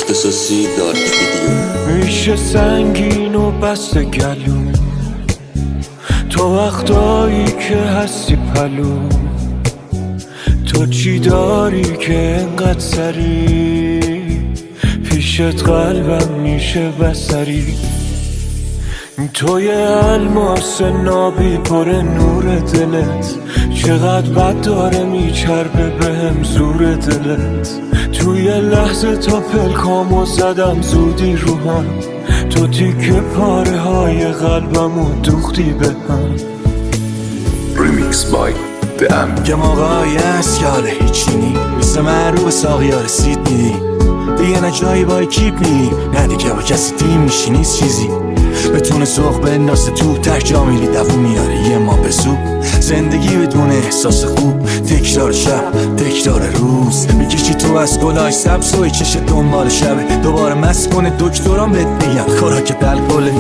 اختصاصی دارک ویدیو. میشه سنگین و بسته گلوم تو وقتایی که هستی پلو. تو چی داری که انقدر سری پیشت قلبم میشه بسری. تو یه الماس نابی پر نور دلت، چقدر بد داره میچربه بهم زور دلت. توی لحظه تا پلکامو زدم زودی رو هم، تو تیکه پاره های قلبمو دوختی به هم. ریمیکس بای دم. که موقعی هست که حالا هیچی نی مثل من رو به ساقی ها رسید میدی دیگه نه جایی با کیپ نی، نه دیگه با کسی تیم میشی نیست چیزی بتونه سوخ بندازه تو ته جا میری دوون میاره یه ما به زود. زندگی بدون احساس خوب، تکرار شب تکرار روز، میکشی تو از گلای سبز و چش دنبال شبه دوباره مست کنه. دکتران بهت میگن خوراک الکله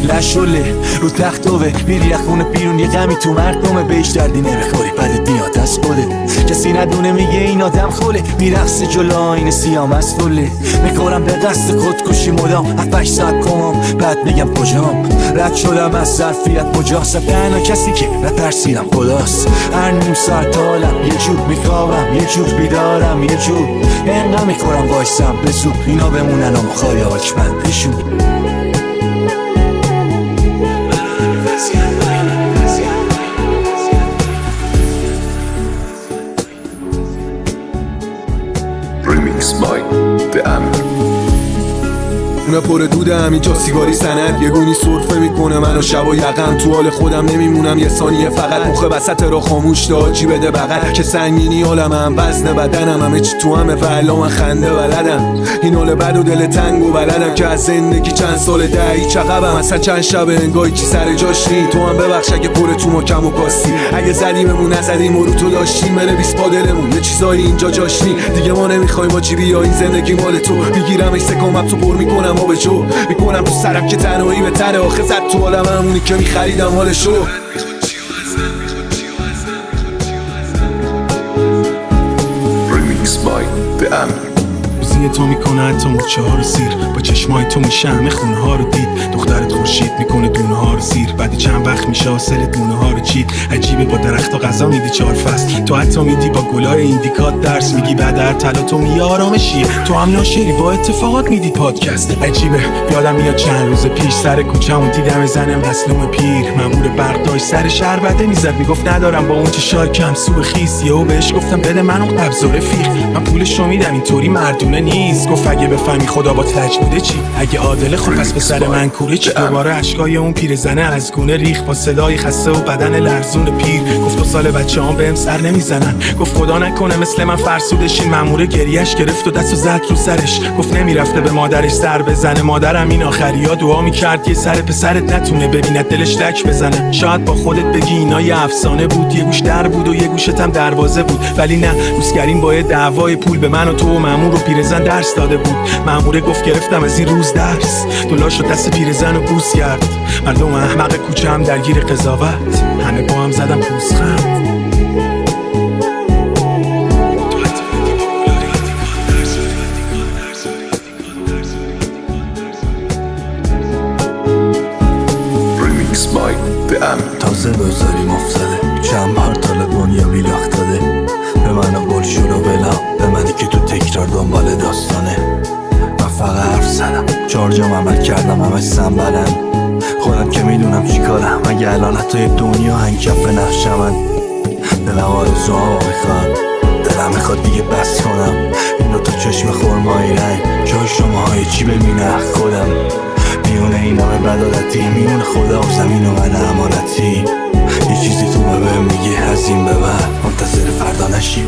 لشوله رو تختوه، میری خونه بیرون یه غمی تو مردمه بهش دردی نمیخوری بعد میاد از خودت. کسی ندونه میگه این آدم خوله، میرقصه جلو آینه سیاه مسئوله. میکنم به قصد خودکشی مدام 7-8 ساعت کمام، بعد میگم کجام رد شدم از ظرفیت مجاست. تنها کسی که نترسیدم خداست. هر نیم ساعت حالم یه جور میخوابم یه جور بیدارم یه جور انقدر میخورم وایسم به زود اینا بمونن و مخایاش بندشون. ریمیکس بای دم. خونه پر دوده همینجا سیگاری سند یه گونی سرفه میکنه منو شب و یقم. تو حال خودم نمیمونم یه ثانیه فقط، مخه وسط را خاموش داجی بده بغل. که سنگینی حالمم وزن بدنم همه چی تو همه فعلا من خنده بلدم. این حال بد و دل تنگ و بلدم که از زندگی چند سال دهی چقبم اصلا چند شب انگاهی چی سر جاش نی. تو هم ببخش اگه پر تو ما کم و کاستی، اگه زدیممون نزدیم و رو تو داشتیم بنویس با دلمون یه چیزایی اینجا جاش نی. دیگه ما نمیخوایم با چی بیایی زندگی مال تو، میگیرم سکامم تو پر میکنم ما به جو میکنم تو سرم که تنهایی به تره. آخه زد تو حالم همونی که میخریدم حالشو. ریمیکس بای دم. روزی تو میکنه حتی مچه ها رو زیر، با چشمای تو میشه همه خونه ها رو دید. دخترت خورشید میکنه دونه ها رو زیر، بعد چند وقت میشه حاصل دونه ها رو چید. عجیبه با درخت و غذا میدی 4 فصل، تو حتی میدی با گلای ایندیکات درس میگی. بعد هر طلا تو میگی آرامشیه، تو هم ناشری با اتفاقات میدی پادکست. عجیبه یادم میاد چند روز پیش سر کوچه‌مون دیدم زن مظلوم پیر، مامور برق داشت سر شهر بده میزد، میگفت ندارم با اون چه شارکم سو خیس. یهو بهش گفتم بده منو قبض و رفیق، من پولشو میدم اینطوری مردونه نیست. گفت اگه بفهمی خدا با لج بوده چی، اگه عادله خب پس به سر من کوره چی. دوباره اشکای اون پیرزنه از گونه ریخ با صدای خسته و بدن لرزون پیر. گفت 2 سال بچه‌هام بهم سر نمیزنن، گفت خدا نکنه مثل من فرسودشین. مامور گریش گرفت و دستو زد رو سرش، گفت نمیرفته به مادرش سر بزنه. مادرم این آخریا دعا میکرد یه سر پسرت نتونه ببیند دلش لک بزنه. شاید با خودت بگی اینا یه افسانه بود، یه گوش در بود و یه گوشت هم دروازه بود. ولی نه، دوستگرین با دعوای پول به من و تو و مامور و پیرزن درس داده بود. ماموره گفت گرفتم از این روز درس، دلاشو دست پیرزن و بوس کرد. مردم احمق کوچه هم درگیر قضاوت، همه با هم زدم پوزخند. ریمیکس بای دم. تازه بذاریم افتاده چند بار طال دنیا بیلاخت داده به من گل شروع و بلام، به منی که تو تکرار دنبال داستانه. من فقط حرف زدم 4 جام عمل کردم همه سنبلن، خودم که میدونم چی کارم. مگه الان حتی دنیا هنگکف نقش من. دلم آرزوها میخواد، دلم میخواد دیگه بس کنم. این 2 تا چشم خرمایی رنگ جای شماهای چی ببینه خودم. میونه این همه بدالتی، میونه خدا و زمین و من امانتی. یه چیزی تو بهم میگه از این به بعد منتظر فردا نشی.